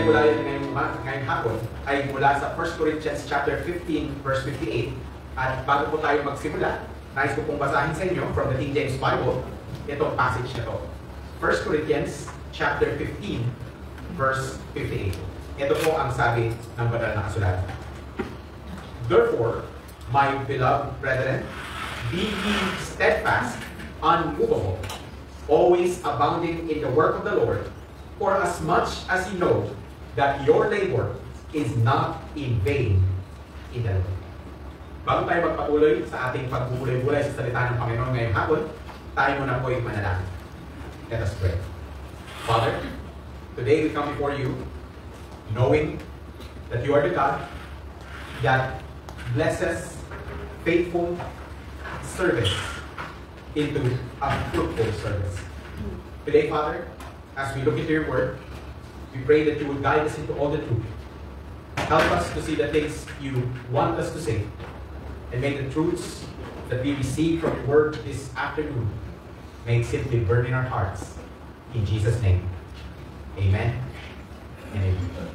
ulayan ngayong hapon ay mula sa 1 Corinthians chapter 15, verse 58. At bago po tayo magsimula, nais ko pong basahin sa inyo from the King James Bible itong passage na to. 1 Corinthians chapter 15, verse 58. Ito po ang sabi ng banal na kasulatan. Therefore, my beloved brethren, be ye steadfast, unmovable, always abounding in the work of the Lord, for as much as ye know that your labor is not in vain in the Lord. Bago tayo magpatuloy sa ating pagbubulay-bulay sa salita ng Panginoon ngayong hapon, tayo muna po'y manalangin. Let us pray. Father, today we come before you knowing that you are the God that blesses faithful service into a fruitful service. Today, Father, as we look into your word, we pray that you would guide us into all the truth. Help us to see the things you want us to say, and may the truths that we receive from your word this afternoon may simply burn in our hearts. In Jesus' name, amen and amen.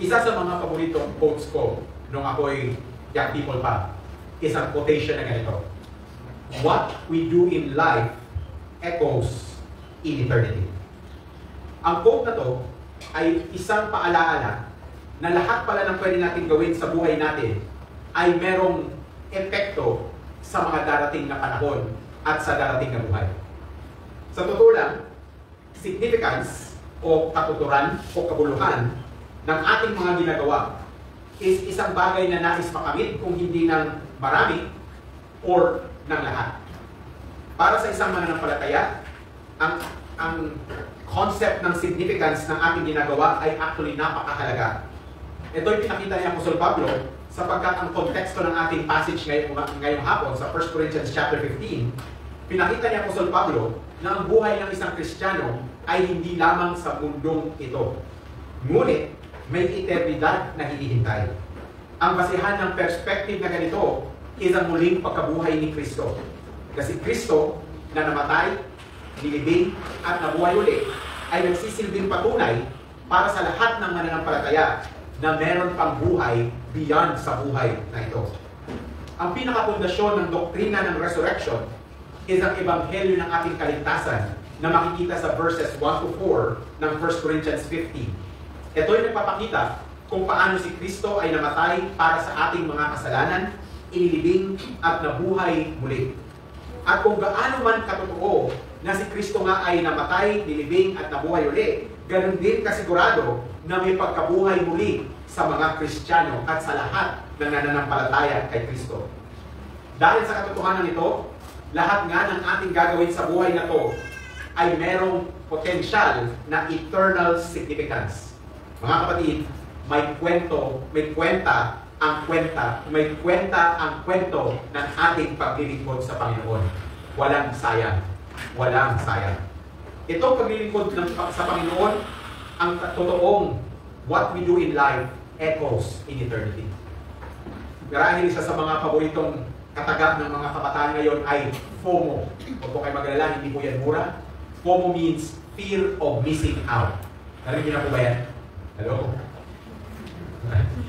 Isa sa mga paboritong quotes ko nung ako'y young people pa, isang quotation na ganito. What we do in life echoes in eternity. Ang quote na to ay isang paalaala na lahat pala ng pwede natin gawin sa buhay natin ay merong epekto sa mga darating na panahon at sa darating na buhay. Sa totoo lang, significance o katuturan o kabuluhan ng ating mga ginagawa is isang bagay na nais makamit kung hindi ng marami or ng lahat. Para sa isang mananampalataya, ang concept ng significance ng ating ginagawa ay actually napakahalaga. Ito'y pinakita ni Apostol Pablo sapagkat ang konteksto ng ating passage ngayong hapon sa 1 Corinthians chapter 15, pinakita ni Apostol Pablo na ang buhay ng isang Kristiyano ay hindi lamang sa mundong ito. Ngunit, may eternidad na hinihintay. Ang basihan ng perspective na ganito is ang muling pagkabuhay ni Kristo. Kasi Kristo na namatay, nilibing, at nabuhay uli ay nagsisilbing patunay para sa lahat ng mananampalataya na meron pang buhay beyond sa buhay na ito. Ang pinakapundasyon ng doktrina ng resurrection is ang ebanghelyo ng ating kaligtasan na makikita sa verses 1 to 4 ng 1 Corinthians 15. Ito ay nagpapakita kung paano si Kristo ay namatay para sa ating mga kasalanan, inilibing at nabuhay muli. At kung gaano man katotoo na si Kristo nga ay namatay, nilibing at nabuhay uli, ganun din kasigurado na may pagkabuhay muli sa mga Kristiyano at sa lahat ng nananampalataya kay Kristo. Dahil sa katotohanan nito, lahat nga ng ating gagawin sa buhay na to ay merong potensyal na eternal significance. Mga kapatid, may kwento ang kwento ng ating paglilingkod sa Panginoon. Walang sayang. Walang sayang. Itong paglilingkod sa Panginoon, ang totoong what we do in life echoes in eternity. Marahil isa sa mga paboritong katagap ng mga kabataan ngayon ay FOMO. Huwag po kayo mag-alala, hindi po yan mura. FOMO means fear of missing out. Narinig na po ba yan? Hello?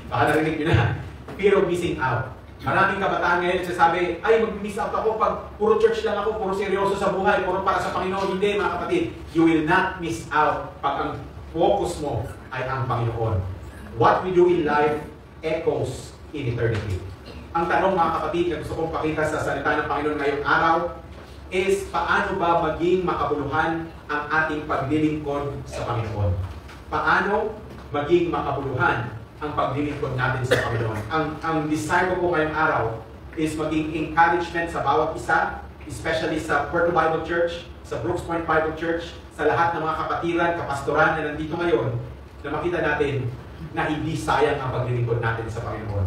Baka narinig nyo na. Fear of missing out. Maraming kabataan ngayon nagsasabi, ay mag-miss out ako pag puro church lang ako, puro seryoso sa buhay, puro para sa Panginoon. Hindi mga kapatid, you will not miss out pag ang focus mo ay ang Panginoon. What we do in life echoes in eternity. Ang tanong mga kapatid na gusto kong pakita sa salita ng Panginoon ngayong araw is paano ba maging makabuluhan ang ating paglilingkod sa Panginoon? Paano maging makabuluhan ang paglilingkod natin sa Panginoon? Ang desire ko po ngayong araw is maging encouragement sa bawat isa, especially sa Puerto Bible Church, sa Brooks Point Bible Church, sa lahat ng mga kapatiran, kapastoran na nandito ngayon, na makita natin na hindi sayang ang paglilingkod natin sa Panginoon.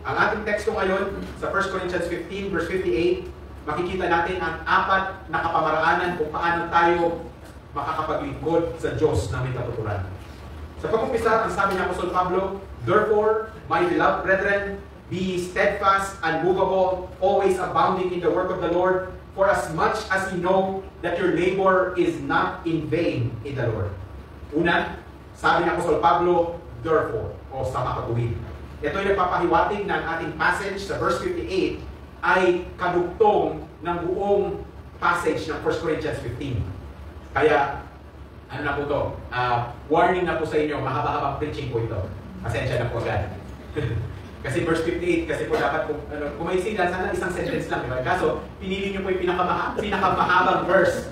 Ang ating teksto ngayon sa 1 Corinthians 15 verse 58, makikita natin ang apat na kapamaraanan kung paano tayo makakapaglingkod sa Diyos na may katuturan. Sa pag-umpisa, ang sabi ni Apostol Pablo, therefore, my beloved brethren, be steadfast, unmovable, always abounding in the work of the Lord, for as much as you know that your labor is not in vain in the Lord. Una, Sabi ni Apostol Pablo, therefore, o sa makatuwid. Ito ay nagpapahiwatig ng ating passage sa verse 58 ay kadugtong ng buong passage ng 1 Corinthians 15. Kaya, ano na po ito? Warning na po sa inyo, mahaba-habang preaching po ito. Pasensya na po agad. Kasi verse 58, kasi po dapat kung may sila, sana isang sentence lang, diba? Kaso, pinili nyo po yung pinakamahabang verse.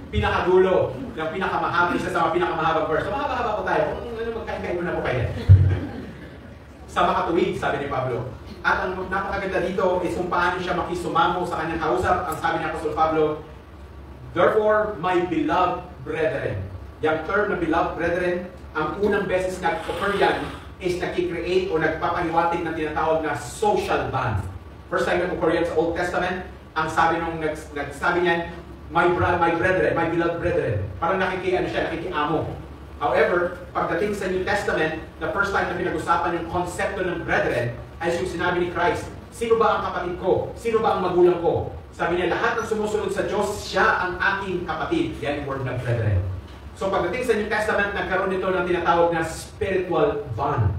Pinakadulo, yung pinakamahabang, isa sa mga pinakamahabang verse. So, mahaba-haba po tayo. Magkain-kain mo na po kayo. Sa makatuwid, sabi ni Pablo. At ang napakaganda dito is kung paano siya makisumamo sa kanyang kausap. Ang sabi ni Apostol Pablo, therefore, my beloved brethren. Yung term na beloved brethren, ang unang beses nag-occur yan is nakikreate o nagpapahiwatig ng tinatawag na social bond. First time nag-occur yan sa Old Testament, ang sabi nung nagsabi niyan, my brethren, my beloved brethren. Parang nakikiamo. However, pagdating sa New Testament, the first time na pinag-usapan yung konsepto ng brethren ay yung sinabi ni Christ, sino ba ang kapatid ko? Sino ba ang magulang ko? Sabi niya, lahat ng sumusunod sa Diyos, siya ang aking kapatid. Yan yung word ng brethren. So pagdating sa New Testament, nagkaroon nito ng tinatawag na spiritual bond.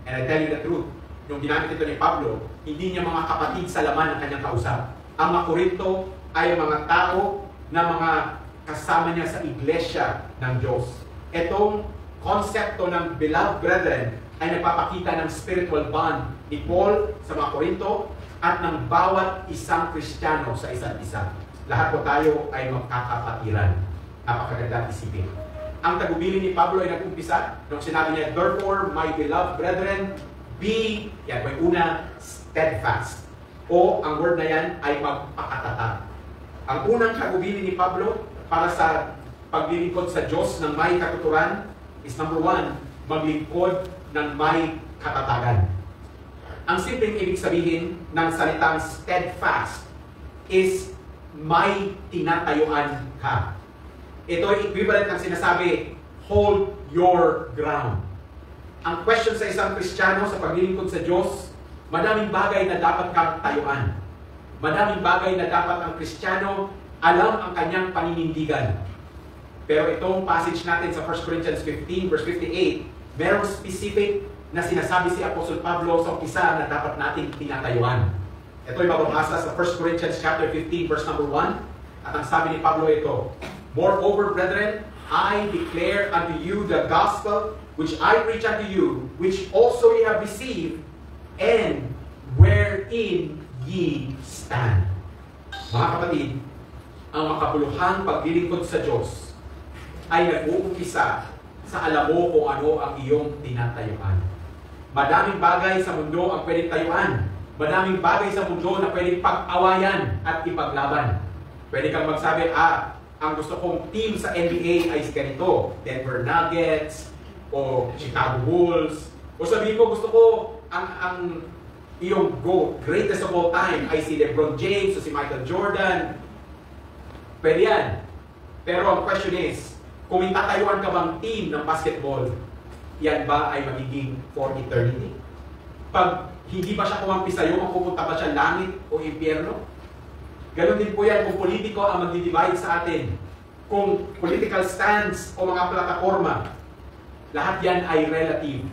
And I tell you the truth, yung ginamit ito ni Pablo, hindi niya mga kapatid sa laman ng kanyang kausap. Ang mga Korinto ay mga tao na mga kasama niya sa iglesia ng Diyos. Itong konsepto ng beloved brethren ay nagpapakita ng spiritual bond ni Paul sa mga Korinto at ng bawat isang Kristiyano sa isa't isa. Lahat po tayo ay magkakapatiran. Napakaganda isipin. Ang tagubili ni Pablo ay nag-umpisa nung sinabi niya, therefore, my beloved brethren, be, yan may una, steadfast. O ang word na yan ay magpakatatag. Ang unang tagubili ni Pablo para sa paglilingkod sa Diyos ng may katuturan is number 1, maglingkod ng may katatagan. Ang simpleng ibig sabihin ng salitang steadfast is may tinatayuan ka. Ito ay equivalent ng sinasabi, hold your ground. Ang question sa isang Kristiyano sa paglilingkod sa Diyos, madaming bagay na dapat kang tayuan. Madaming bagay na dapat ang Kristiyano alam ang kanyang paninindigan. Pero itong passage natin sa 1 Corinthians 15 verse 58, merong specific na sinasabi si Apostol Pablo sa umpisa na dapat nating tinatayuan. Ito ay mababasa sa 1 Corinthians chapter 15 verse number 1. At ang sabi ni Pablo ito, moreover, brethren, I declare unto you the gospel which I preach unto you, which also ye have received, and wherein ye stand. Mga kapatid, ang makabuluhang paglilingkod sa Diyos ay nag-uumpisa sa alam mo kung ano ang iyong tinatayuan. Madaming bagay sa mundo ang pwedeng tayuan. Madaming bagay sa mundo na pwedeng pag-awayan at ipaglaban. Pwede kang magsabi, ang gusto kong team sa NBA ay ganito, Denver Nuggets, o Chicago Bulls. O sabihin ko, gusto ko ang iyong GOAT, greatest of all time, ay si LeBron James o si Michael Jordan. Pwede yan. Pero ang question is, kung itatayuan ka bang team ng basketball, yan ba ay magiging for eternity? Pag hindi ba siya kumampi sa'yo, mapupunta ba siya langit o impyerno? Ganon din po yan kung politiko ang magdi-divide sa atin. Kung political stance o mga plataforma, lahat yan ay relative.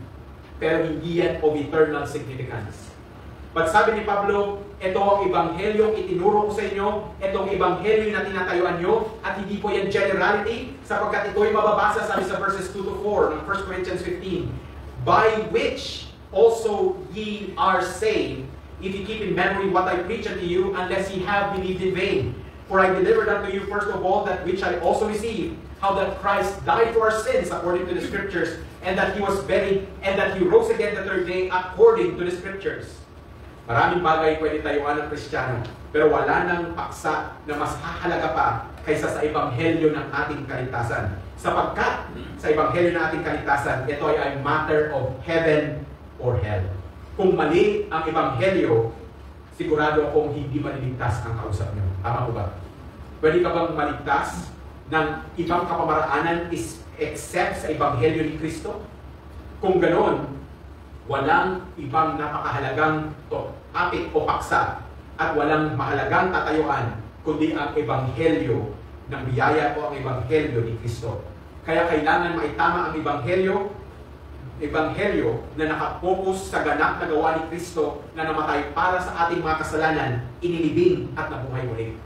Pero hindi yan of eternal significance. But sabi ni Pablo, ito ang ebanghelyong itinuro ko sa inyo, itong ebanghelyo na tinatayuan nyo, at hindi po yan generality, sapagkat ito ay mababasa sabi sa verses 2 to 4 ng 1 Corinthians 15. By which also ye are saved, if you keep in memory what I preach unto you, unless ye have believed in vain. For I delivered unto you first of all that which I also received, how that Christ died for our sins according to the Scriptures, and that He was buried, and that He rose again the third day according to the Scriptures. Maraming bagay pwede tayuan ng Kristiyano, pero wala nang paksa na mas hahalaga pa kaysa sa ebanghelyo ng ating kaligtasan. Sapagkat sa ebanghelyo ng ating kaligtasan, ito ay a matter of heaven or hell. Kung mali ang ebanghelyo, sigurado akong hindi maliligtas ang kausap niyo. Tama ko ba? Pwede ka bang maligtas ng ibang kapamaraanan except sa ebanghelyo ni Kristo? Kung ganon, walang ibang napakahalagang topic o paksa at walang mahalagang tatayuan kundi ang ebanghelyo ng biyaya o ang ebanghelyo ni Kristo. Kaya kailangan maitama ang ebanghelyo na nakapokus sa ganap na gawa ni Kristo na namatay para sa ating mga kasalanan, inilibing at nabuhay muli.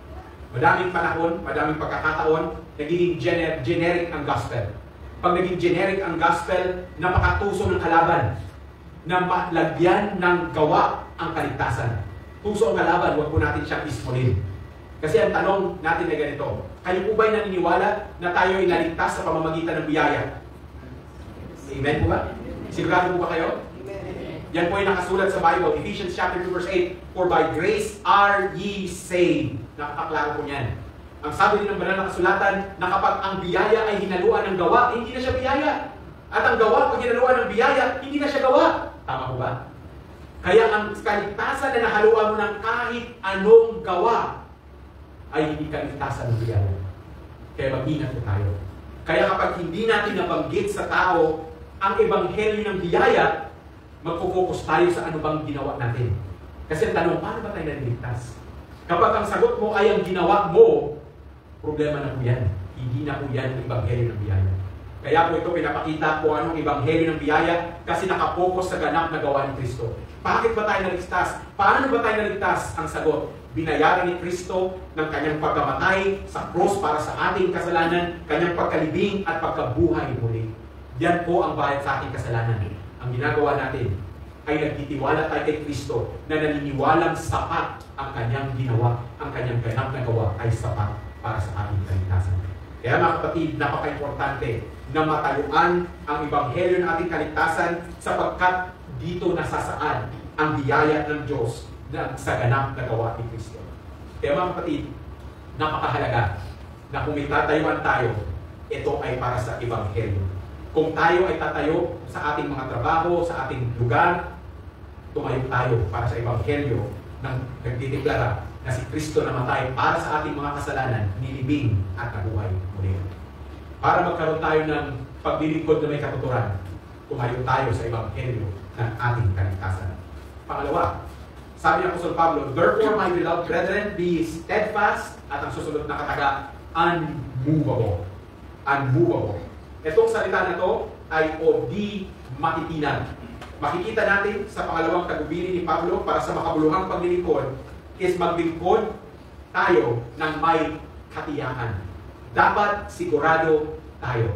Madaming panahon, madaming pagkakataon, nagiging generic ang gospel. Pag naging generic ang gospel, napakatuso ng kalaban na malagyan ng gawa ang kaligtasan. Tuso ang kalaban, huwag po natin siyang ismolin. Kasi ang tanong natin ay ganito, kayo po ba'y naniniwala na tayo ay naligtas sa pamamagitan ng biyaya? Amen po ba? Sigurado po ba kayo? Amen. Yan po ay nakasulat sa Bible, Ephesians chapter 2 verse 8, for by grace are ye saved. Nakakaklaro po yan. Ang sabi din ng banal na kasulatan, na kapag ang biyaya ay hinaluan ng gawa, hindi na siya biyaya. At ang gawa, pag hinaluan ng biyaya, hindi na siya gawa. Tama po ba? Kaya ang kaligtasan na nahaluan mo ng kahit anong gawa, ay hindi kaligtasan ng biyaya. Kaya mag-ingat po tayo. Kaya kapag hindi natin nabanggit sa tao ang ebanghelyo ng biyaya, magpo-focus tayo sa ano bang ginawa natin. Kasi ang tanong, paano ba tayo naliligtas? Kapag ang sagot mo ay ang ginawa mo, problema na po yan. Hindi na po yan ang ebanghelyo ng biyaya. Kaya po ito pinapakita po anong ebanghelyo ng biyaya kasi nakapokus sa ganap na gawa ni Kristo. Bakit ba tayo naligtas? Paano ba tayo naligtas? Ang sagot, binayaran ni Kristo ng kanyang pagkamatay sa cross para sa ating kasalanan, kanyang pagkalibing at pagkabuhay muli. Yan po ang bayad sa ating kasalanan. Ang ginagawa natin ay nagtitiwala tayo kay Kristo na naniniwalang sapat ang kanyang ginawa, ang kanyang ganap na gawa ay sapat para sa ating kaligtasan. Kaya mga kapatid, napaka-importante na matayuan ang ebanghelyo ng ating kaligtasan sapagkat dito nasasaad ang biyaya ng Diyos na sa ganap na gawa ni Kristo. Kaya mga kapatid, napakahalaga na kung may tatayuan tayo, ito ay para sa ebanghelyo. Kung tayo ay tatayo sa ating mga trabaho, sa ating lugar, tumayo tayo para sa ebanghelyo ng nagdideklara na si Kristo namatay para sa ating mga kasalanan, nilibing at nabuhay muli. Para magkaroon tayo ng paglilingkod na may katuturan, tumayo tayo sa ebanghelyo ng ating kaligtasan. Pangalawa, sabi ng Apostol Pablo, therefore my beloved brethren, be steadfast, at ang susunod na kataga, unmovable. Unmovable. Itong salita na to ay o di matitinag. Makikita natin sa pangalawang tagubilin ni Pablo para sa makabuluhang paglilingkod is maglingkod tayo ng may katiyakan. Dapat sigurado tayo.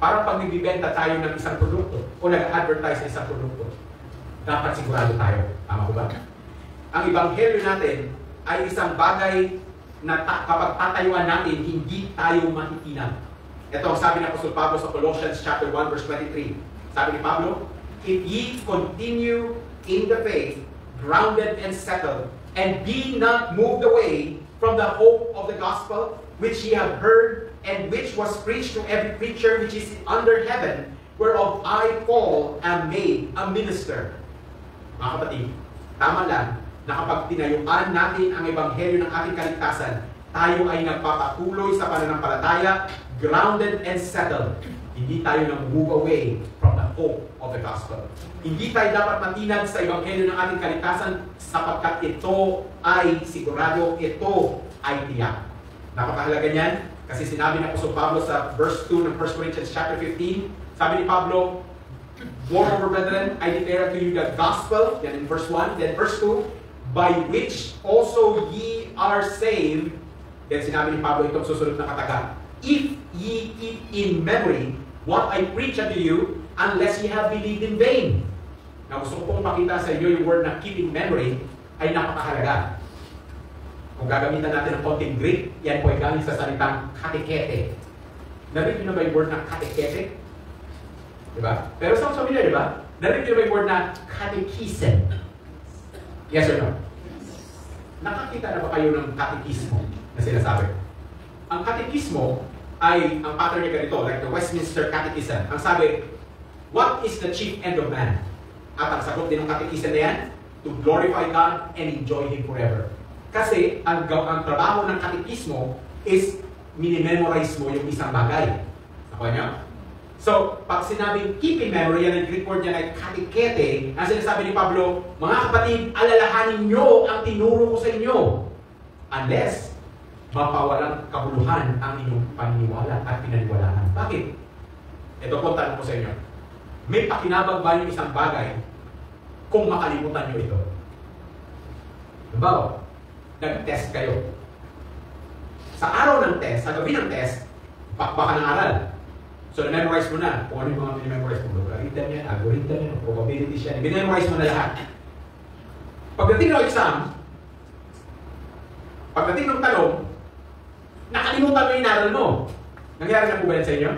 Parang pag nagbibenta tayo ng isang produkto o nag-advertise ng isang produkto, dapat sigurado tayo. Tama ko ba? Ang ebanghelyo natin ay isang bagay na kapag tatayuan natin, hindi tayo matitinag. Ito ang sabi ng Apostol Pablo sa Colossians chapter 1 verse 23. Sabi ni Pablo, if ye continue in the faith, grounded and settled, and be not moved away from the hope of the gospel which ye have heard, and which was preached to every creature which is under heaven, whereof I, Paul, am made a minister. Mga kapatid, tama lang na kapag tinayuan natin ang ebanghelyo ng ating kaligtasan, tayo ay nagpapatuloy sa pananampalataya, grounded and settled. Hindi tayo nang-move away from the hope of the gospel. Hindi tayo dapat matinag sa ebanghelyo ng ating kaligtasan sapagkat ito ay sigurado, ito ay tiyak. Napakahalaga niyan kasi sinabi ng Apostol Pablo sa verse 2 ng 1 Corinthians chapter 15, sabi ni Pablo, moreover, brethren, I declare unto you the gospel, yan in verse 1, then verse 2, by which also ye are saved. Then sinabi ni Pablo itong susunod na kataga, if ye keep in memory what I preach unto you, unless ye have believed in vain. Now, gusto ko pong pakita sa inyo yung word na keep in memory ay napakahalaga. Kung gagamitan natin ng konting Greek, yan po ay galing sa salitang katekete. Narinig nyo na ba yung word na katekete? Diba? Pero sa familiar, diba? Narinig nyo na ba yung word na catechism? Yes or no? Nakakita na ba kayo ng katekismo na sinasabi? Ang katekismo ay, ang pattern niya ganito, like the Westminster Catechism. Ang sabi, what is the chief end of man? At ang sagot din ng katekism na yan, to glorify God and enjoy Him forever. Kasi, ang trabaho ng katekismo is minimemorize mo yung isang bagay. Nakuha niyo? So, pag sinabing keep in memory, yan ang Greek word niya ay katekete, ang sinasabi ni Pablo, mga kapatid, alalahanin nyo ang tinuro ko sa inyo. Unless mapawalang kabuluhan ang inyong paniniwala at pinaniwalaan. Bakit? Ito po tanong ko sa inyo. May pakinabang ba yung isang bagay kung makalimutan nyo ito? Diba? Nag-test kayo. Sa araw ng test, sa gabi ng test, baka ng aral. So, na-memorize mo na. Kung ano yung mga memorize mo, logarithm yan, algorithm yan, probabilities yan. Memorize mo na lahat. Pagdating ng exam, pagdating ng tanong, nakalimutan mo yung inaral mo. Nangyari na po ba yan sa inyo?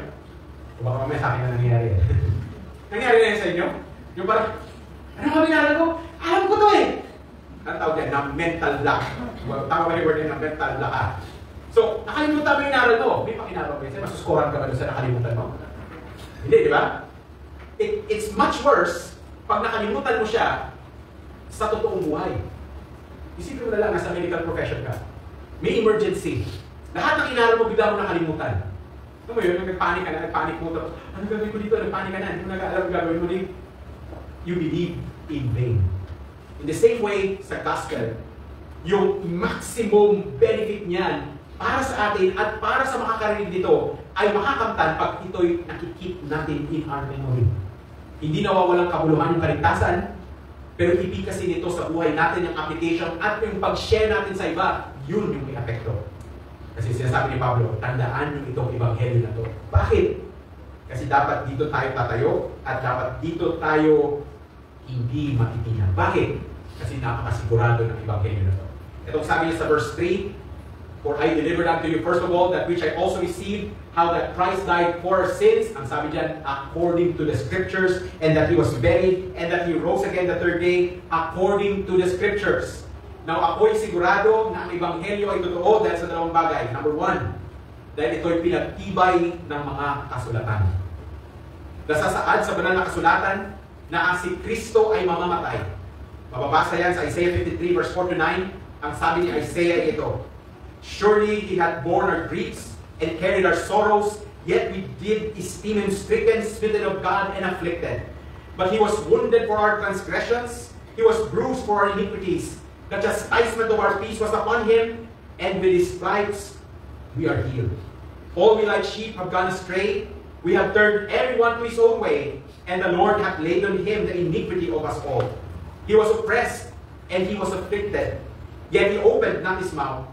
O baka mamaya sa akin na nangyari yan. Nangyari na yan sa inyo? Yung parang, ano kami inaral ko? Alam ko to eh! Ang tawag yan, na mental block. Tama ba yung word yan, na mental block ah. So, nakalimutan mo yung inaral mo. May pakinabang ba yun? Masuskoran ka ba doon sa nakalimutan mo? Hindi, di ba? It's much worse pag nakalimutan mo siya sa totoong buhay. Isipin mo na lang, nasa medical profession ka. May emergency. Lahat ng inaral mo, bigla mo nakalimutan. Ano mo yun? Nagpanik ka na, nagpanik mo. Ano gagawin ko dito? Nagpanik ka na. Hindi mo nag-aalam ang gagawin mo dito. You believe in vain. In the same way, sa gospel, yung maximum benefit niyan para sa atin at para sa makakarinig dito ay makakamtan pag ito'y nakikip natin in our memory. Hindi nawawalang kabuluhan yung kaligtasan, pero ibig kasi nito sa buhay natin yung application at yung pag-share natin sa iba, yun yung may-apekto. Kasi sinasabi ni Pablo, tandaan yung itong ebanghelyo na to. Bakit? Kasi dapat dito tayo tatayo at dapat dito tayo hindi matitinag. Bakit? Kasi napakasigurado ng ebanghelyo na to. Itong sabi niya sa verse 3, for I delivered unto you first of all that which I also received, how that Christ died for our sins, ang sabi diyan, according to the scriptures, and that He was buried, and that He rose again the third day, according to the scriptures. Now, ako'y sigurado na ang ebanghelyo ay totoo dahil sa dalawang bagay. Number one, dahil ito'y pinagtibay ng mga kasulatan. Nasasaad sa banal na kasulatan na ang si Kristo ay mamamatay. Mababasa yan sa Isaiah 53 verse 4 to 9. Ang sabi ni Isaiah ito, surely He had borne our griefs and carried our sorrows, yet we did esteem Him stricken, smitten of God, and afflicted. But He was wounded for our transgressions, He was bruised for our iniquities. The chastisement of our peace was upon Him, and with His stripes we are healed. All we like sheep have gone astray, we have turned everyone to his own way, and the Lord hath laid on Him the iniquity of us all. He was oppressed, and He was afflicted, yet He opened not His mouth.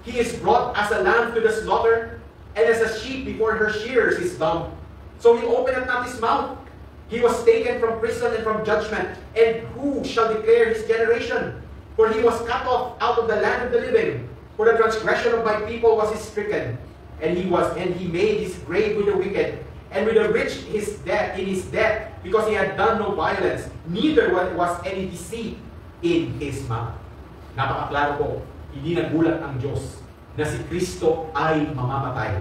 He is brought as a lamb to the slaughter, and as a sheep before her shearers is dumb. So He opened not His mouth. He was taken from prison and from judgment. And who shall declare His generation? For He was cut off out of the land of the living. For the transgression of my people was He stricken. And He made His grave with the wicked, and with the rich in his death, because He had done no violence, neither was any deceit in His mouth. Napakaklaro po. Hindi nagulat ang Diyos na si Kristo ay mamamatay.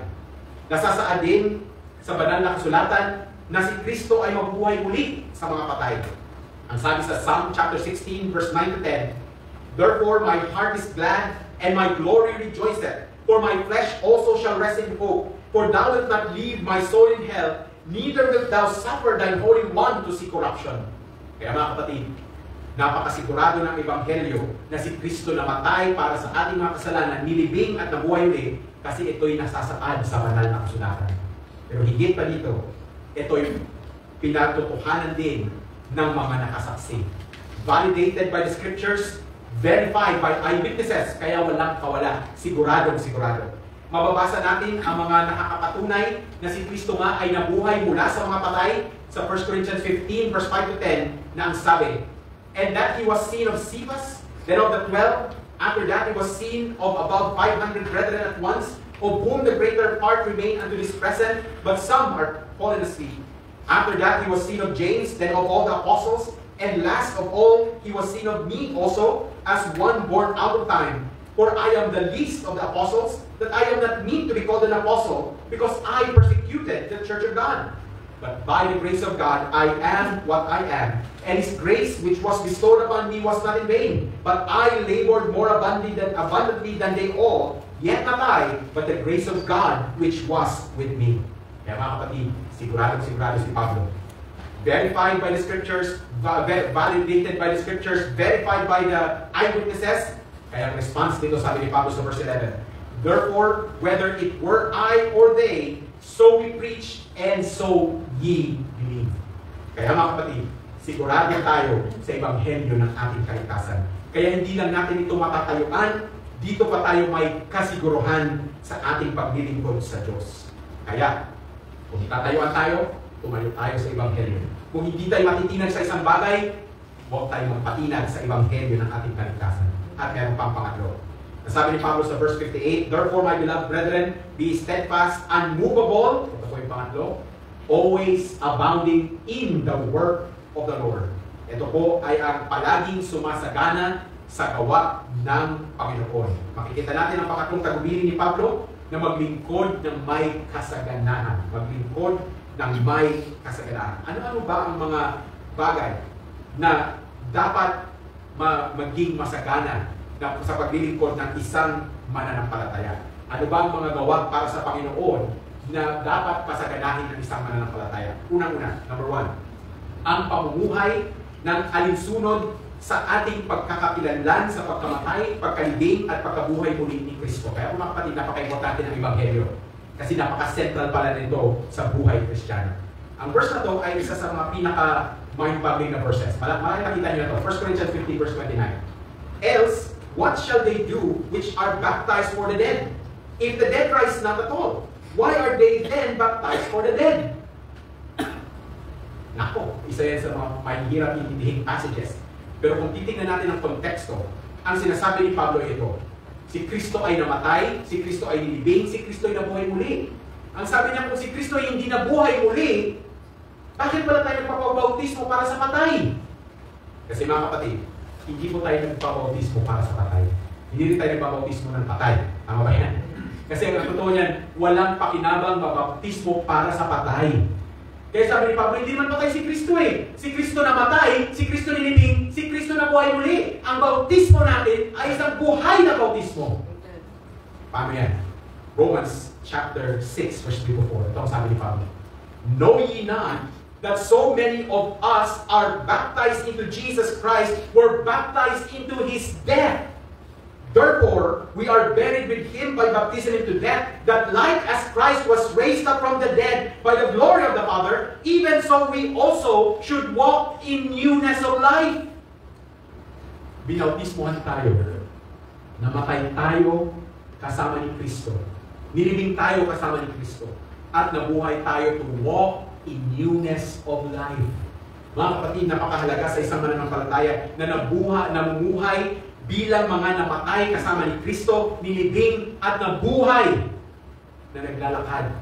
Nasasaad din sa banal na kasulatan na si Kristo ay mabubuhay muli sa mga patay. Ang sabi sa Psalm chapter 16 verse 9 to 10, therefore my heart is glad and my glory rejoiceth, for my flesh also shall rest in hope. For thou wilt not leave my soul in hell, neither wilt thou suffer thine Holy One to see corruption. Kaya mga kapatid, napakasigurado ng ebanghelyo na si Kristo namatay para sa ating mga kasalanan, nilibing at nabuhay ulit, kasi ito'y nasasaad sa banal na kasulatan. Pero higit pa dito, ito'y pinatotohanan din ng mga nakasaksi. Validated by the scriptures, verified by eyewitnesses, kaya walang kawala, siguradong sigurado. Mababasa natin ang mga nakakapatunay na si Kristo nga ay nabuhay mula sa mga patay sa 1 Corinthians 15 verse 5 to 10 na ang sabi, and that He was seen of Cephas, then of the 12. After that He was seen of about 500 brethren at once, of whom the greater part remain unto this present, but some are fallen asleep. After that He was seen of James, then of all the apostles, and last of all He was seen of me also, as one born out of time. For I am the least of the apostles, that I am not meet to be called an apostle, because I persecuted the church of God. But by the grace of God, I am what I am. And His grace which was bestowed upon me was not in vain. But I labored more abundantly than they all. Yet not I, but the grace of God which was with me. Kaya mga kapatid, sigurado si Pablo. Verified by the scriptures, validated by the scriptures, verified by the eyewitnesses. Kaya ang response dito sabi ni Pablo sa verse 11, Therefore, whether it were I or they, so we preach, and so ye believe. Kaya mga kapatid, sigurado tayo sa ebanghelyo ng ating kaligtasan. Kaya hindi lang natin ito matatayuan, dito pa tayo may kasiguruhan sa ating paglilingkod sa Diyos. Kaya, kung tatayuan tayo, tumayo tayo sa ebanghelyo. Kung hindi tayo matitinag sa isang bagay, huwag tayo magpatinag sa ebanghelyo ng ating kaligtasan. At meron pang pangatlo. Sabi ni Pablo sa verse 58, Therefore, my beloved brethren, be steadfast, unmovable, ito po yung pangatlo, always abounding in the work of the Lord. Ito po ay ang palaging sumasagana sa gawa ng Panginoon. Makikita natin ang pangatlong tagubilin ni Pablo na maglingkod ng may kasaganahan. Maglingkod ng may kasaganahan. Ano-ano ba ang mga bagay na dapat maging masagana na sa paglilingkod ng isang mananampalataya? Ano ba ang mga gawa para sa Panginoon na dapat pasaganahin ng isang mananampalataya? Unang-una, number 1, ang pamumuhay ng alinsunod sa ating pagkakakilanlan sa pagkamatay, pagkalibing at pagkabuhay muli ni Kristo. Kaya mga kapatid, napaka-importante ng Ebanghelyo kasi napaka-central pala nito sa buhay Kristiyano. Ang verse na to ay isa sa mga pinaka-mind-boggling na verses. Malaki nakita niyo na to. 1 Corinthians 15 verse 29. Else, what shall they do which are baptized for the dead? If the dead rise not at all, why are they then baptized for the dead? Nako, isa yan sa mga mahihirap intindihin passages. Pero kung titingnan natin ang konteksto, ang sinasabi ni Pablo ay ito. Si Kristo ay namatay, si Kristo ay nilibing, si Kristo ay nabuhay muli. Ang sabi niya, kung si Kristo ay hindi nabuhay muli, bakit pala tayo nagpapabautismo para sa patay? Kasi mga kapatid, hindi po tayo nagpapabautismo para sa patay. Hindi rin tayo nagpapabautismo ng patay. Tama ba yan? Kasi ang totoo niyan, walang pakinabang mabautismo para sa patay. Kaya sabi ni Pablo, hindi man patay si Kristo eh. Si Kristo namatay, si Kristo nilibing, si Kristo nabuhay muli. Ang bautismo natin ay isang buhay na bautismo. Paano yan? Romans chapter 6 verse 3 to 4. Ito ang sabi ni Pablo. Know ye not that so many of us are baptized into Jesus Christ, were baptized into His death. Therefore, we are buried with Him by baptism into death, that like as Christ was raised up from the dead by the glory of the Father, even so we also should walk in newness of life. Binautismohan tayo. Namatay tayo kasama ni Kristo. Nilibing tayo kasama ni Kristo. At nabuhay tayo to walk in newness of life. Mga kapatid, napakahalaga sa isang mananampalataya na namumuhay bilang mga namatay kasama ni Kristo, nilibing at nabuhay na naglalakad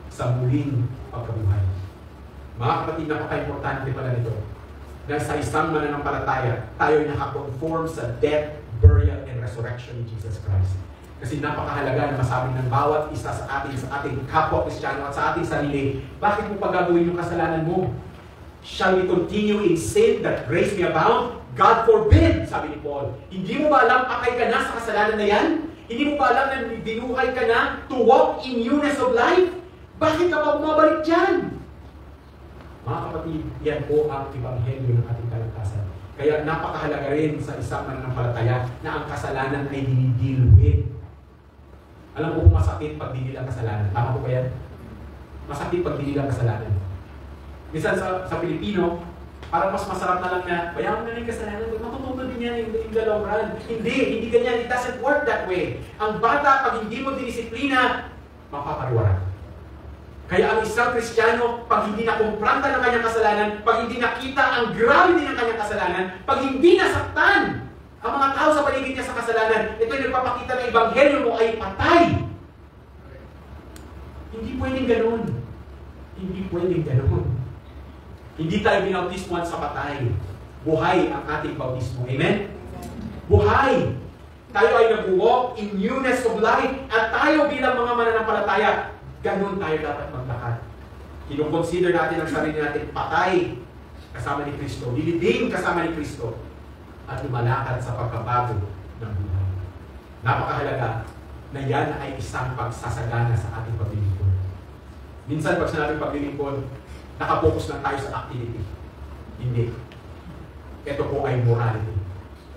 sa muling pagkabuhay. Mga kapatid, napaka-importante pala nito na sa isang mananampalataya, tayo ay nakakonform sa death, burial, and resurrection ni Jesus Christ. Kasi napakahalaga na masabi ng bawat isa sa ating kapwa Kristiyano at sa ating sarili, bakit mo pagagawin yung kasalanan mo? Shall we continue in sin that grace may abound? God forbid, sabi ni Paul. Hindi mo ba alam, pakay ka na sa kasalanan na yan? Hindi mo ba alam na binuhay ka na to walk in newness of life? Bakit ka pa bumabalik dyan? Mga kapatid, yan po ang ebanghelyo ng ating kaligtasan. Kaya napakahalaga rin sa isang mananampalataya na ang kasalanan ay dinidil with. Alam mo kung masakit pag dinil ang kasalanan. Tama po ba yan? Masakit pag dinil ang kasalanan. Minsan sa Pilipino, parang mas masarap na lang na, bayaran mo na yung kasalanan, matutunan din yan in the long run. Hindi ganyan. It doesn't work that way. Ang bata, pag hindi mo dinisiplina, mapapariwaran. Kaya ang isang Kristiyano, pag hindi nakumpranta ng kanyang kasalanan, pag hindi nakita ang gravity ng kanyang kasalanan, pag hindi nasaktan ang mga tao sa paligid niya sa kasalanan, ito ay nagpapakita na ebanghelyo mo ay patay. Hindi pwedeng ganun. Hindi pwedeng ganun. Hindi tayo binautismuhan sa patay. Buhay ang ating bautismo. Amen? Buhay. Tayo ay nag-walk in newness of life at tayo bilang mga mananampalataya, ganun tayo dapat maglakad. Kinukonsider natin ang sarili natin patay kasama ni Kristo, nilibing kasama ni Kristo, at lumalakad sa pagkabago ng buhay. Napakahalaga na yan ay isang pagsasagana sa ating paglilingkod. Minsan pag sinabing paglilingkod, nakapokus lang tayo sa activity. Hindi. Ito po ay morality.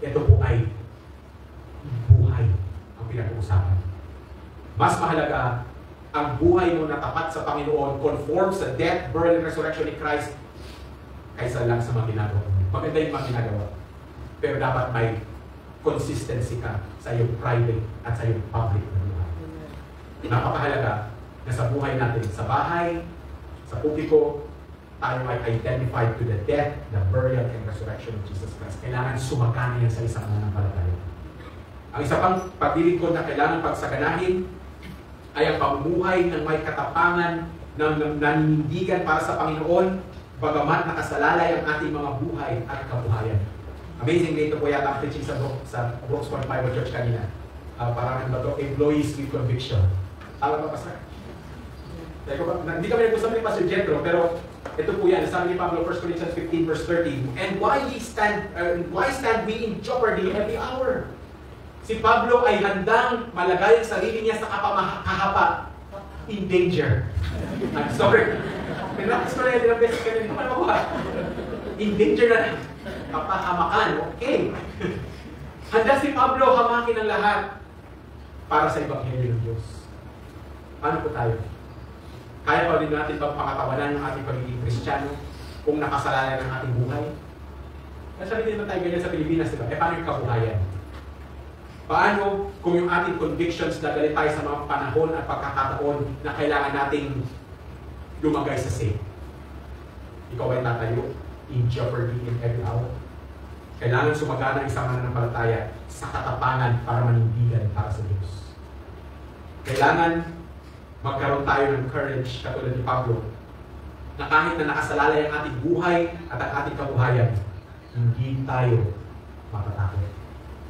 Ito po ay buhay ang pinag-uusapan. Mas mahalaga ang buhay mo na tapat sa Panginoon, conform sa death, burial, and resurrection ni Christ, kaysa lang sa mga ginagawa. Maganda yung mga ginagawa. Pero dapat may consistency ka sa iyong private at sa iyong public na buhay. Napakahalaga na sa buhay natin, sa bahay, sa publiko, tayo ay identified to the death, the burial, and resurrection of Jesus Christ. Kailangan sumagana yan sa isang mananampalataya. Ang isa pang paglilingkod na kailangan pagsaganahin ay ang pamumuhay ng may katapangan ng nanindigan para sa Panginoon, bagamat nakasalalay ang ating mga buhay at kabuhayan. Amazingly, ito po yata ang preaching sa Brooks Point Bible Church kanina. Parang ano ba ito? Employees with conviction. Tama ba, Pastor? Hindi kami nag-usap ni Pastor Jethro, pero ito po yan. Sabi ni Pablo, 1 Corinthians 15 verse 13. And why stand we in jeopardy every hour? Si Pablo ay handang malagay ang sarili niya sa kapamahapa, in danger. I'm sorry. Pinractice ko na yan, ilang beses ka na, hindi ko makuha. In danger na, kapahamakan, okay. Handa si Pablo hamakin ang lahat para sa Ebanghelyo ng Diyos. Paano po tayo? Kaya pa rin natin bang pakatawanan ng ating pagiging Kristiyano kung nakasalalay ng ating buhay? Sabi din naman tayo ganyan sa Pilipinas, diba? Paano yung kabuhayan? Paano kung yung ating convictions dagalit tayo sa mga panahon at pagkakataon na kailangan nating lumagay sa sin? Ikaw ay tatayo in jeopardy in every hour. Kailangan sumagana ang isang mananampalataya sa katapangan para manindigan para sa Diyos. Kailangan magkaroon tayo ng courage katulad ni Pablo na kahit na nakasalalay ang ating buhay at ang ating kabuhayan, hindi tayo matatakot.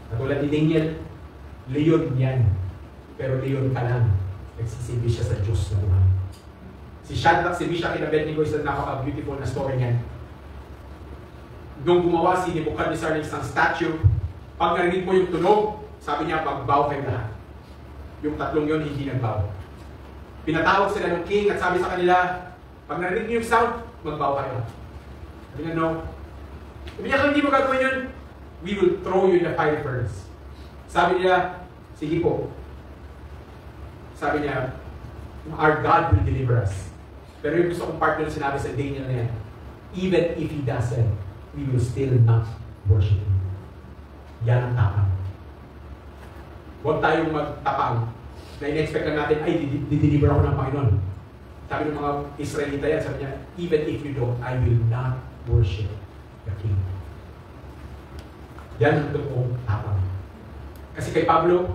Katulad ni Daniel, leon yan. Pero leon ka lang. Nagsisibi siya sa Diyos na buhay. Si Shadrach, si Meshach, and Abednego, isang napaka-beautiful na story niyan. Nung gumawa si Nebuchadnezzar ng isang statue, pag narinig mo yung tunog, sabi niya, magbow kayo lahat. Yung tatlong yun, hindi nagbow. Pinatawag sila ng king at sabi sa kanila, pag narinig niyo yung sound, magbow kayo. Sabi niya, no. Sabi niya, kung hindi mo gagawin yun, we will throw you in the fire furnace. Sabi niya, sige po. Sabi niya, our God will deliver us. Pero yung gusto kong part na sinabi sa Daniel na yan, even if He doesn't, we will still not worship Him. Yan ang tapang. Huwag tayong magtapang na in-expect lang natin, ay, dideliver ako ng Panginoon. Sabi ng mga Israelita yan, sabi niya, even if you don't, I will not worship the King. Yan ang totoong tapang. Kasi kay Pablo,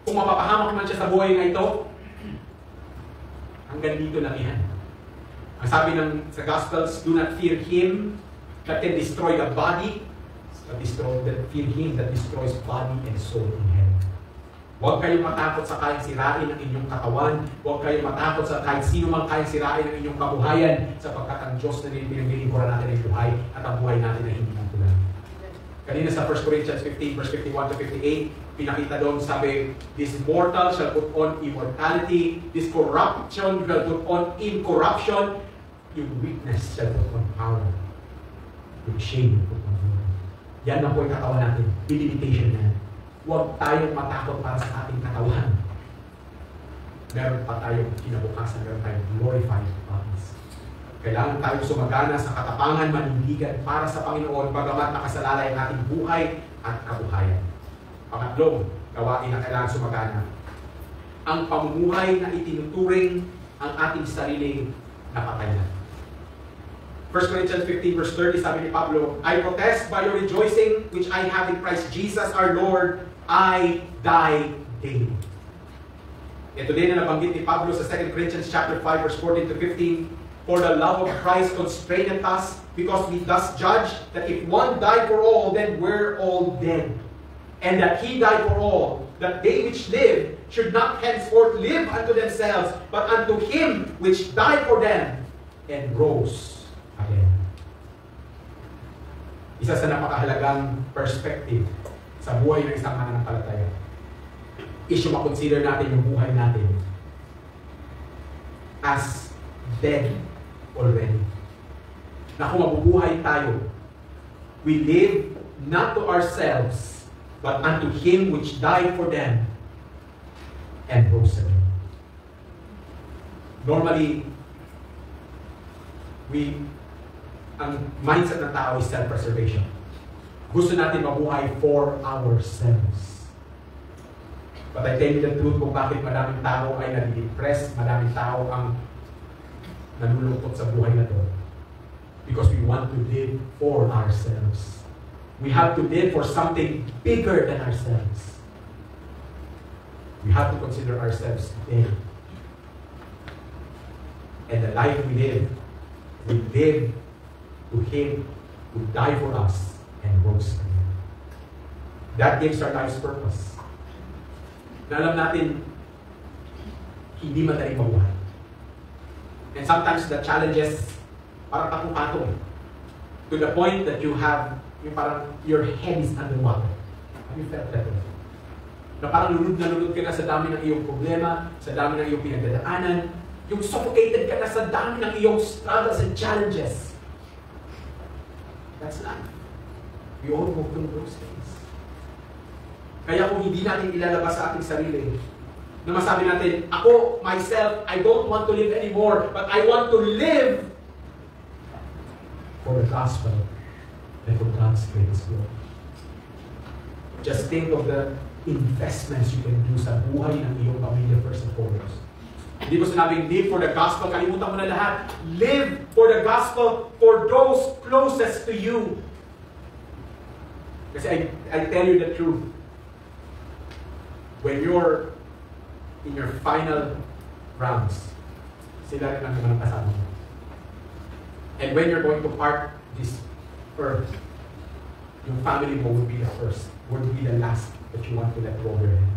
kung mapapahamak man siya sa buhay na ito, hanggang dito lang yan. Ang sabi ng sa Gospels, do not fear him that can destroy the body, but fear him that destroys body and soul in hell. Huwag kayong matakot sa kayang sirain ng inyong katawan. Huwag kayong matakot sa kahit sino mang kayang sirain ng inyong kabuhayan, sapagkat ang Diyos na pinagbilingkuran natin ay buhay at ang buhay natin ay hindi magkulang. Kanina sa 1 Corinthians 15 verse 51 to 58, pinakita doon, sabi, this mortal shall put on immortality, this corruption shall put on incorruption, yung weakness shall put on power, yung shame shall put on glory. Yan na po yung katawan natin, delimitation na. Huwag tayong matakot para sa ating katawan. Meron pa tayong kinabukasan, meron tayong glorified bodies. Kailangan tayong sumagana sa katapangan, manindigan para sa Panginoon, bagamat nakasalalay ang ating buhay at kabuhayan. Pangatlong gawain na kailangan sumagana, ang pamumuhay na itinuturing ang ating sariling napatayan. 1 Corinthians 15 verse 30, sabi ni Pablo, I protest by your rejoicing, which I have in Christ Jesus our Lord, I die daily. Ito din na nabanggit ni Pablo sa 2 Corinthians chapter 5 verse 14 to 15, for the love of Christ constraineth us, because we thus judge that if one died for all, then we're all dead. And that He died for all, that they which live should not henceforth live unto themselves, but unto Him which died for them and rose again. Isa sa napakahalagang perspective sa buhay ng isang mananampalataya is yung makonsider natin yung buhay natin as dead already. Na kung mabubuhay tayo, we live not to ourselves, but unto Him which died for them and rose again. Normally, ang mindset ng tao is self-preservation. Gusto natin mabuhay for ourselves. But I tell you the truth kung bakit maraming tao ay nadi-depress, maraming tao ang nalulungkot sa buhay na to. Because we want to live for ourselves. We have to live for something bigger than ourselves. We have to consider ourselves dead. And the life we live to Him who died for us and rose again. That gives our life's purpose. Na alam natin, hindi madaling mabuhay. And sometimes the challenges, parang patong-patong. To the point that you have, your head is underwater. Have you felt that? Na parang lulod ka na sa dami ng iyong problema, sa dami ng iyong pinagdadaanan, yung suffocated ka na sa dami ng iyong struggles and challenges. That's life. We all go through those things. Kaya kung hindi natin ilalabas sa ating sarili, na masabi natin, ako, myself, I don't want to live anymore, but I want to live for the gospel and for God's greatest glory. Just think of the investments you can do sa buhay ng iyong pamilya first and foremost. Hindi ko sinabing live for the gospel, kalimutan mo na lahat. Live for the gospel for those closest to you. Kasi I tell you the truth. When you're in your final rounds, sila rin ang naman kasama mo. And when you're going to part this earth, yung family mo would be the first, would be the last that you want to let go of your hand.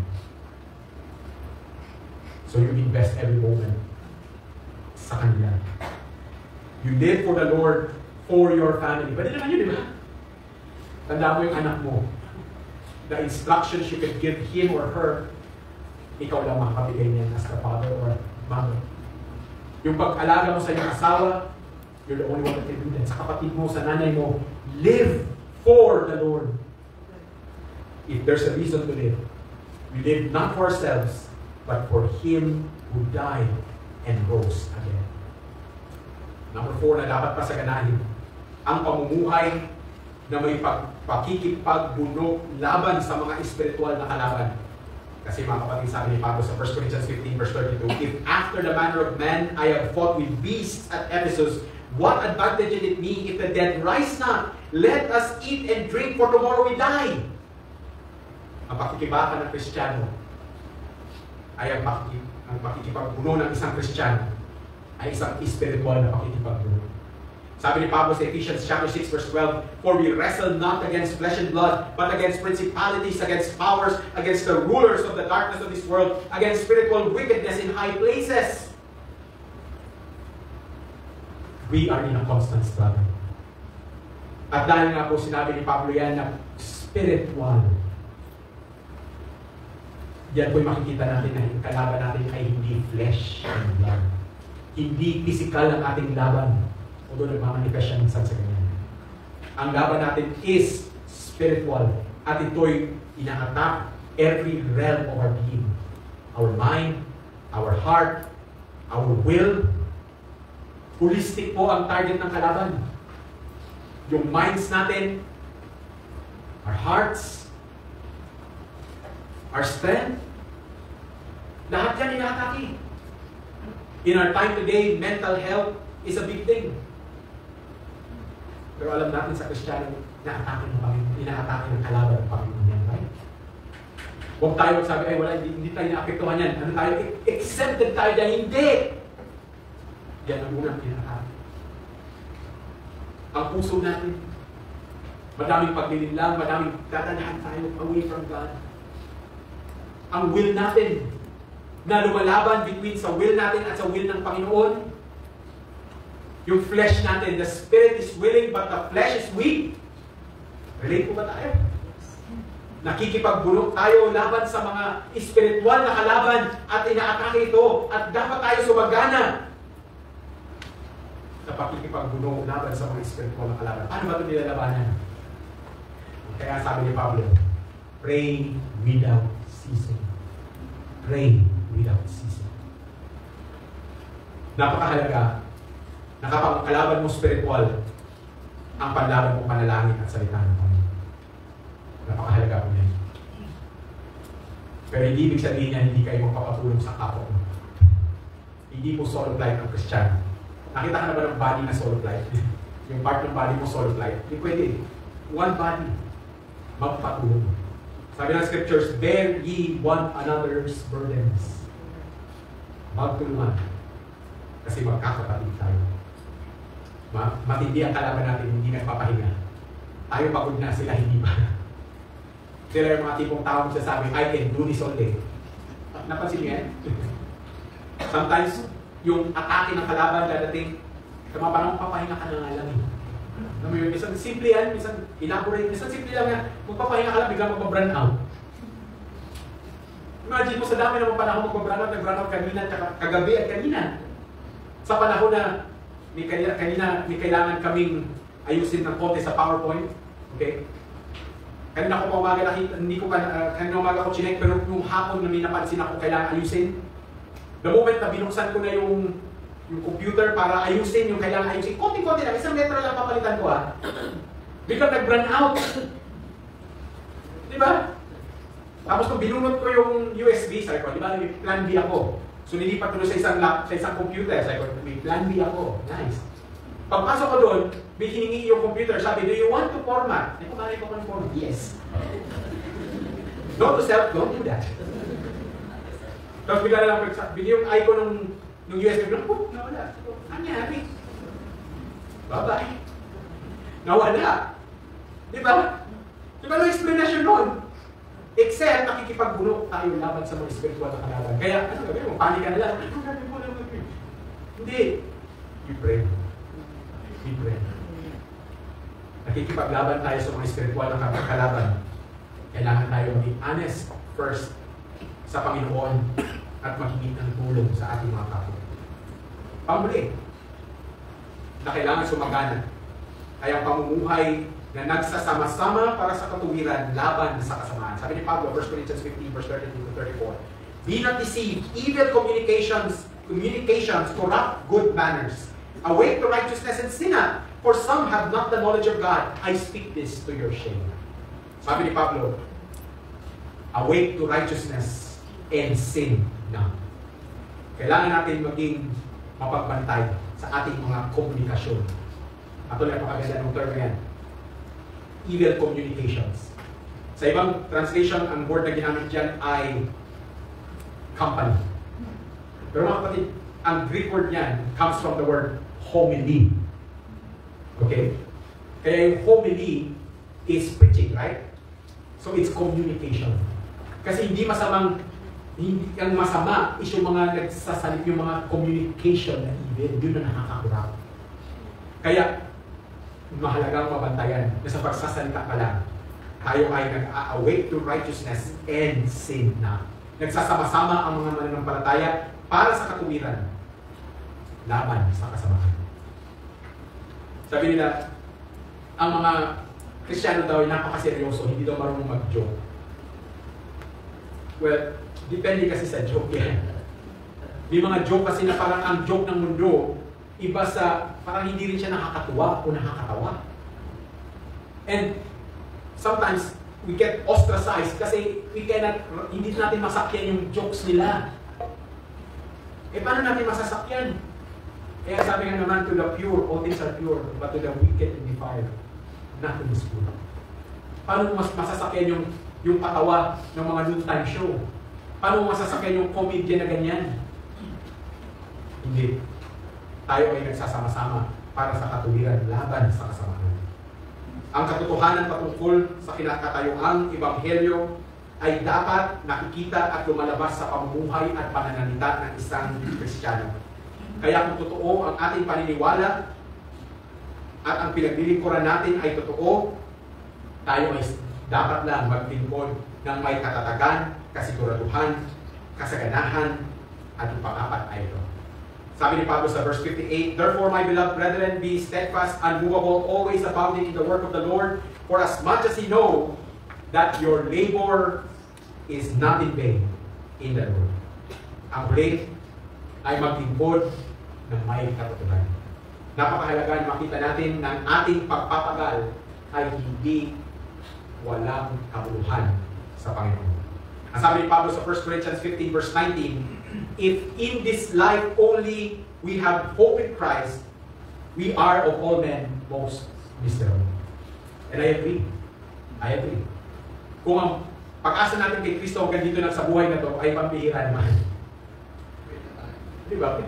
So you invest every moment sa kanila. You live for the Lord, for your family. Pwede naman yun, di ba? Tanda mo yung anak mo. The instructions you can give him or her, ikaw lang makakabigay niyan as a father or mother. Yung pag-alaga mo sa iyong asawa, you're the only one that can do that. Sa kapatid mo, sa nanay mo, live for the Lord. If there's a reason to live, we live not for ourselves, but for Him who died and rose again. Number 4 na dapat pasaganahin, ang pamumuhay na may pakikipagbuno laban sa mga espiritual na kalaban. Kasi mga kapatid, sabi ni Pablo sa 1 Corinthians 15 verse 32, if after the manner of man I have fought with beasts at Ephesus, what advantage did it me if the dead rise not? Let us eat and drink, for tomorrow we die. Ang pakikibaka ng Kristiyano ay ang pakikipagbuno ng isang Kristiyano ay isang espiritual na pakikipagbuno. Sabi ni Pablo sa Ephesians chapter 6 verse 12, for we wrestle not against flesh and blood, but against principalities, against powers, against the rulers of the darkness of this world, against spiritual wickedness in high places. We are in a constant struggle. At dahil nga po sinabi ni Pablo yan na spiritual, yan po'y makikita natin na yung kalaban natin ay hindi flesh and blood. Hindi physical ang ating laban. Although nagmamanifest siya minsan sa ganyan. Ang laban natin is spiritual. At ito'y ina-attack every realm of our being. Our mind, our heart, our will. Holistic po ang target ng kalaban. Yung minds natin, our hearts, our strength, lahat yan ina-atake. In our time today, mental health is a big thing. Pero alam natin sa Kristiyano, ina-atake ng kalaban ng Panginoon yan, right? Huwag tayo magsabi, ay wala, hindi tayo naapektuhan yan. Ano tayo? Exempted tayo dyan. Hindi! Yan ang unang ina-atake. Ang puso natin, madaming paglilinlang, madaming dadalahan tayo away from God. Ang will natin, na lumalaban between sa will natin at sa will ng Panginoon. Yung flesh natin, the spirit is willing but the flesh is weak. Relate po ba tayo? Nakikipagbulok tayo laban sa mga espiritual na kalaban at inaatake ito at dapat tayo sumagana sa pakikipagbulok laban sa mga espiritual na kalaban. Paano ba ito nilalabanan? Kaya sabi ni Pablo, pray without ceasing. Pray without ceasing. Napakahalaga na kapag ang kalaban mo spiritual, ang panlaban mo panalangin at salita ng Panginoon. Napakahalaga po yan. Pero hindi ibig sabihin niya hindi kayo magpapatulong sa kapwa mo. Hindi mo solo flight ang Kristiyano. Nakita ka na ba ng body na solo flight? Yung part ng body mo solo flight? Hindi pwede. One body. Magpatulong. Sabi ng scriptures, bear ye one another's burdens. Magtulungan. Kasi magkakapatid tayo. Matindi ang kalaban natin, hindi nagpapahinga. Tayo pagod na, sila hindi pa. Sila yung mga tipong tao magsasabi, I can do this all day. Napansin niyo yan? Sometimes, yung atake ng kalaban dadating, sa mga panahon, papahinga ka na nga lang. Minsan simple yan, minsan elaborate, minsan simple lang yan, magpapahinga ka lang, biglang magpa-burn out. Imagine mo sa dami ng panahon nag-burn out kanina, kagabi at kanina. Sa panahon na may kailangan kaming ayusin ng konti sa PowerPoint, okay? Kanina ko pa umaga nakita, kanina umaga ko chinek, pero yung hapon na may napansin ako kailangan ayusin. The moment na binuksan ko na yung computer para ayusin yung kailangan ayusin, konti-konti lang, isang letra lang papalitan ko biglang nag-burn out. Diba? Tapos kung binunot ko yung USB, sabi ko, di ba may plan B ako? So nilipat ko sa isang computer, sabi ko, may plan B ako. Nice. Pagpasok ko doon, may hiningi yung computer, sabi, do you want to format? Ay, kumaray ko ng format. Yes. Don't to self, don't do that. Tapos bigla na lang, bigla yung icon ng USB, nawala. Nangyari. Bye-bye. Nawala. Di ba? Di ba no explanation nun? Except nakikipagbuno tayo laban sa mga spiritual na kalaban. Kaya, ano gawin mo? Panik ka na lang. Hindi. We pray. We pray. Nakikipaglaban tayo sa mga spiritual na kalaban. Kailangan tayo maging honest first sa Panginoon at magiging ng tulong sa ating mga kapwa. Pamuli, na kailangan sumagana ay ang pamumuhay na nagsasama-sama para sa katuwiran laban sa kasamaan. Sabi ni Pablo, 1 Corinthians 15, verse 32 to 34. Be not deceived, evil communications corrupt good manners. Awake to righteousness and sin not, for some have not the knowledge of God. I speak this to your shame. Sabi ni Pablo, awake to righteousness and sin not. Kailangan natin maging mapagbantay sa ating mga komunikasyon. At ulit, napakaganda ng term yan. Evil communications. Sa ibang translation, ang word na ginamit dyan ay company. Pero mga kapatid, ang Greek word niyan comes from the word homily. Okay? Kaya yung homily is preaching, right? So it's communication. Kasi hindi ang masama is yung mga nagsasalit, yung mga communication na evil, yun na nakakakurap. Kaya, mahalagang mabantayan na sa pagsasalita pa lang, tayo ay nag-awake to righteousness and sin na. Nagsasama-sama ang mga mananampalataya para sa katuwiran, laban sa kasamaan. Sabi nila, ang mga Kristiyano daw ay napakaseryoso, hindi daw marunong mag-joke. Well, depende kasi sa joke yan. May mga joke kasi na parang ang joke ng mundo, iba sa, parang hindi rin siya nakakatuwa o nakakatawa. And sometimes, we get ostracized kasi hindi natin masakyan yung jokes nila. Eh, paano natin masasakyan? Kaya sabi nga naman, to the pure, all things are pure, but to the wicked and defiled, nothing is pure. Paano mas masasakyan yung katawa ng mga noontime show? Paano masasakyan yung comedy na ganyan? Hindi. Tayo ay nagsasama-sama para sa katuwiran laban sa kasamaan. Ang katotohanan patungkol sa kinakatayuang ebanghelyo ay dapat nakikita at lumalabas sa pamumuhay at pananalita ng isang Kristiyano. Kaya kung totoo ang ating paniniwala at ang pinaglilingkuran natin ay totoo, tayo ay dapat lang maglingkod ng may katatagan, kasiguraduhan, kasaganahan, at yung pang-apat ay ito. Sabi ni Pablo sa verse 58, therefore, my beloved brethren, be steadfast, unmovable, always abounding in the work of the Lord, for as much as ye know that your labor is not in vain in the Lord. Ang huli ay maglingkod ng may katotohanan. Napakahalaga na makita natin na ang ating pagpapagal ay hindi walang kabuluhan sa Panginoon. Ang sabi ni Pablo sa 1 Corinthians 15 verse 19, if in this life only we have hope in Christ, we are of all men most miserable. And I agree. I agree. Kung ang pag-asa natin kay Kristo hanggang dito lang sa buhay na to ay pambihira naman. Diba?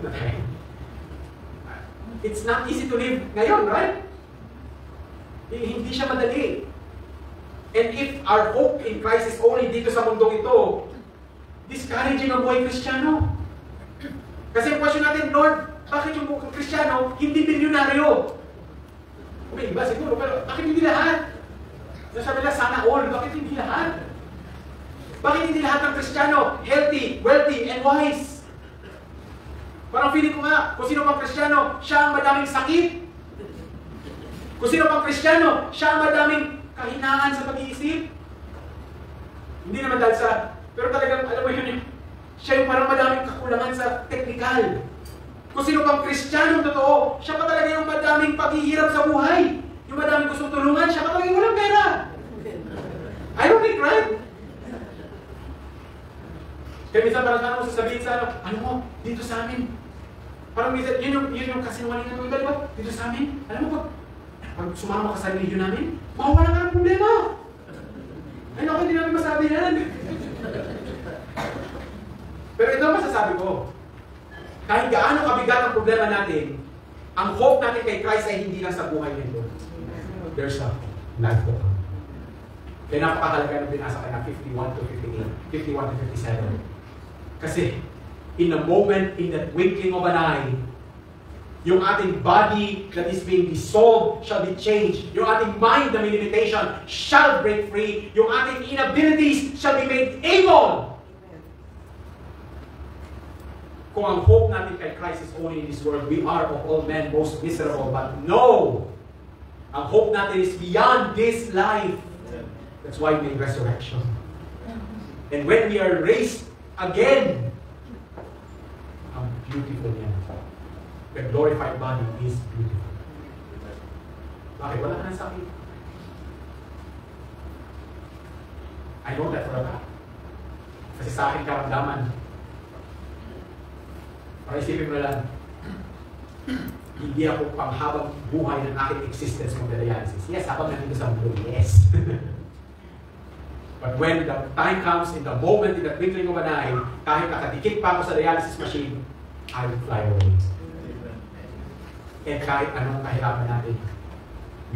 It's not easy to live ngayon, right? Hindi siya madali. And if our hope in Christ is only dito sa mundong ito, discouraging ang buhay Kristiyano. Kasi ang question natin, Lord, bakit yung buhay Kristiyano hindi bilyonaryo? Okay, iba siguro, pero bakit hindi lahat? Nasabi na, sana all, bakit hindi lahat? Bakit hindi lahat ng Kristiyano healthy, wealthy, and wise? Parang feeling ko nga, kung sino pang Kristiyano, siya ang madaming sakit. Kung sino pang Kristiyano, siya ang madaming kahinaan sa pag-iisip. Hindi naman dahil sa, pero talagang, alam mo yun, siya yung parang madaming kakulangan sa technical. Kung sino pang Kristiyano totoo, siya pa talaga yung madaming paghihirap sa buhay. Yung madaming gustong tulungan, siya pa talaga yung walang pera. I don't think, right? Kaya minsan parang ano mo sasabihin sa ano mo, dito sa amin. Parang minsan, yun yung kasinungalingan ng iba, diba? Dito sa amin, alam mo pag sumama ka sa religion namin, mawawala ka ng problema. Ay, naku, hindi namin masabi yan. Pero ito ang masasabi ko. Kahit gaano kabigat ang problema natin, ang hope natin kay Christ ay hindi lang sa buhay nito. There's a life to come. Kaya napakahalaga ng binasa ka na 51 to 58, 51 to 57. Kasi, in a moment, in that twinkling of an eye, yung ating body that is being dissolved shall be changed. Yung ating mind na may limitation shall break free. Yung ating inabilities shall be made able. Kung ang hope natin kay Christ is only in this world, we are of all men most miserable. But no! Ang hope natin is beyond this life. That's why we need resurrection. And when we are raised again, ang beautiful yan. The glorified body is beautiful. Bakit? Wala ka ng sakit. I know that for a fact. Kasi sa aking karamdaman, para isipin mo na lang, hindi ako panghabang buhay ng aking existence magdadialysis. Yes, habang nandito sa mundo, yes. But when the time comes, in the moment, in the twinkling of an eye, kahit nakadikit pa ako sa dialysis machine, I will fly away. And kahit anong kahirapan natin,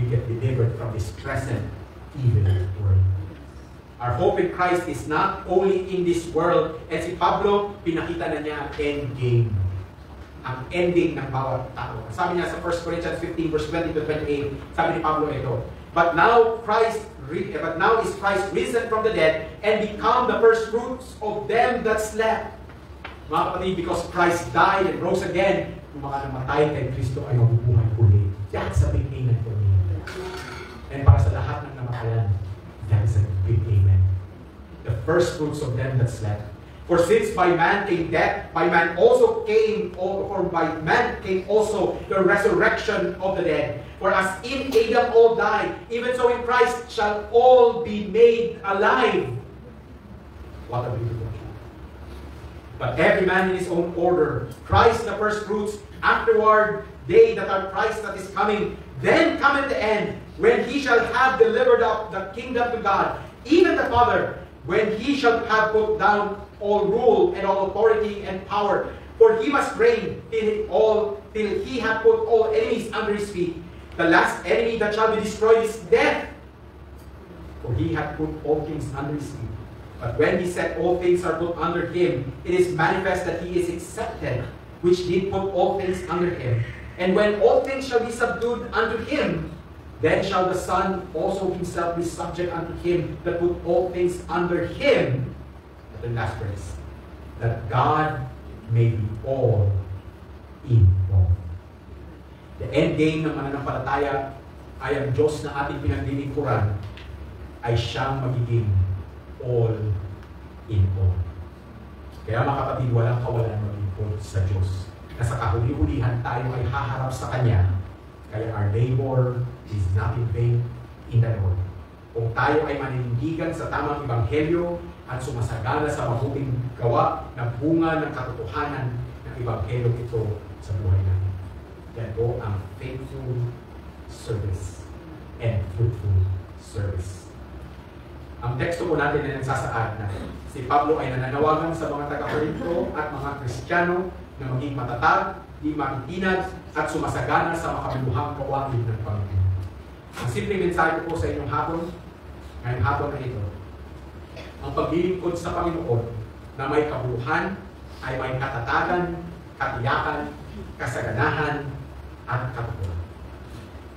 we get delivered from this present evil world. Our hope in Christ is not only in this world. And si Pablo, pinakita na niya ang end game. Ang ending ng bawat tao. Sabi niya sa 1 Corinthians 15 verse 20 to 28, sabi ni Pablo ito, But now is Christ risen from the dead and become the first fruits of them that slept. Mga kapatid, because Christ died and rose again, yung mga namatay kay Kristo ay mabubuhay uli. That's a big amen for me. And para sa lahat ng namatayan, that's a big amen. The first fruits of them that slept. For since by man came death, by man came also the resurrection of the dead. For as in Adam all died, even so in Christ shall all be made alive. What a beautiful truth. But every man in his own order. Christ the first fruits, afterward they that are Christ that is coming. Then cometh the end, when he shall have delivered up the kingdom to God, even the Father, when he shall have put down all rule and all authority and power. For he must reign till he hath put all enemies under his feet. The last enemy that shall be destroyed is death. For he hath put all things under his feet. But when he said all things are put under him, it is manifest that he is accepted, which did put all things under him. And when all things shall be subdued unto him, then shall the Son also himself be subject unto him that put all things under him. At the last verse, that God may be all in all. The end game ng mananampalataya ay ang Diyos na ating pinaglilingkuran ay siyang magiging all in all. Kaya mga kapatid, walang kawalan maglingkod sa Diyos. Na sa kahuli-hulihan tayo ay haharap sa Kanya. Kaya our labor is not in vain in the Lord. Kung tayo ay maninindigan sa tamang ebanghelyo at sumasagana sa mabuting gawa na bunga ng katotohanan ng ebanghelyo ito sa buhay natin. Yan po ang faithful service and fruitful service. Ang teksto po natin ay nagsasaad na si Pablo ay nananawagan sa mga taga-Korinto at mga Kristiyano na maging matatag, di makitinag, at sumasagana sa makabiluhang kawain ng Panginoon. Ang simpleng mensahe ko po sa inyong ngayong hapon na ito, ang paglilingkod sa Panginoon na may kabuluhan ay may katatagan, katiyakan, kasaganahan, at katuturan.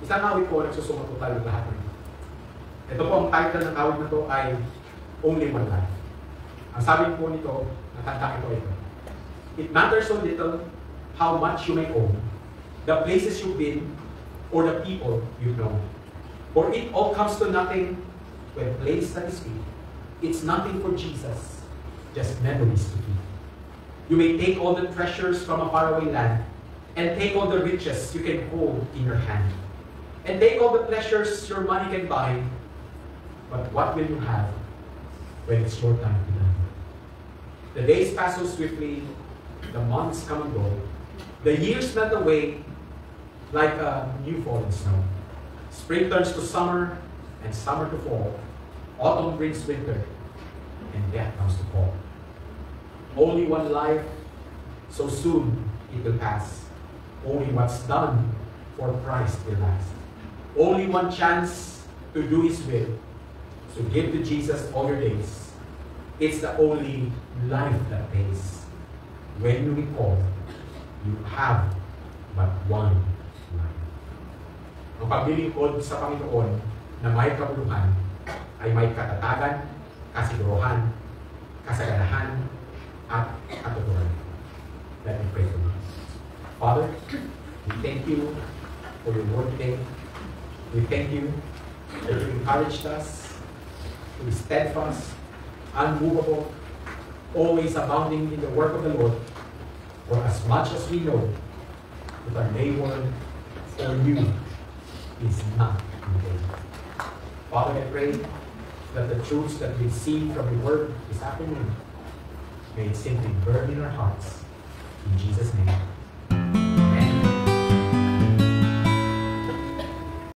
Isang awit po nagsusumat po tayo lahat ng ito. Ito po ang title ng awit na ito ay Only One Life. Ang sabi po nito, nakanta ito. It matters so little how much you may own, the places you've been, or the people you know. For it all comes to nothing when placed at His feet. It's nothing for Jesus, just memories to keep. You may take all the treasures from a faraway land, and take all the riches you can hold in your hand, and take all the pleasures your money can buy, but what will you have when it's your time to die? The days pass so swiftly, the months come and go, the years melt away like a new fallen snow. Spring turns to summer, and summer to fall. Autumn brings winter, and death comes to fall. Only one life, so soon it will pass. Only what's done for Christ will last. Only one chance to do His will, so give to Jesus all your days. It's the only life that pays. When you recall, you have but one life. Ang paglilingkod sa Panginoon na may kabuluhan ay may katatagan, kasiguruhan, kasaganahan, at katuturan. Let me pray for you. Father, we thank you for your word today. We thank you that you encouraged us to be steadfast, unmovable, always abounding in the work of the Lord, for as much as we know that our labor for you is not in vain. Father, I pray that the truths that we see from your word this afternoon may it simply burn in our hearts. In Jesus' name.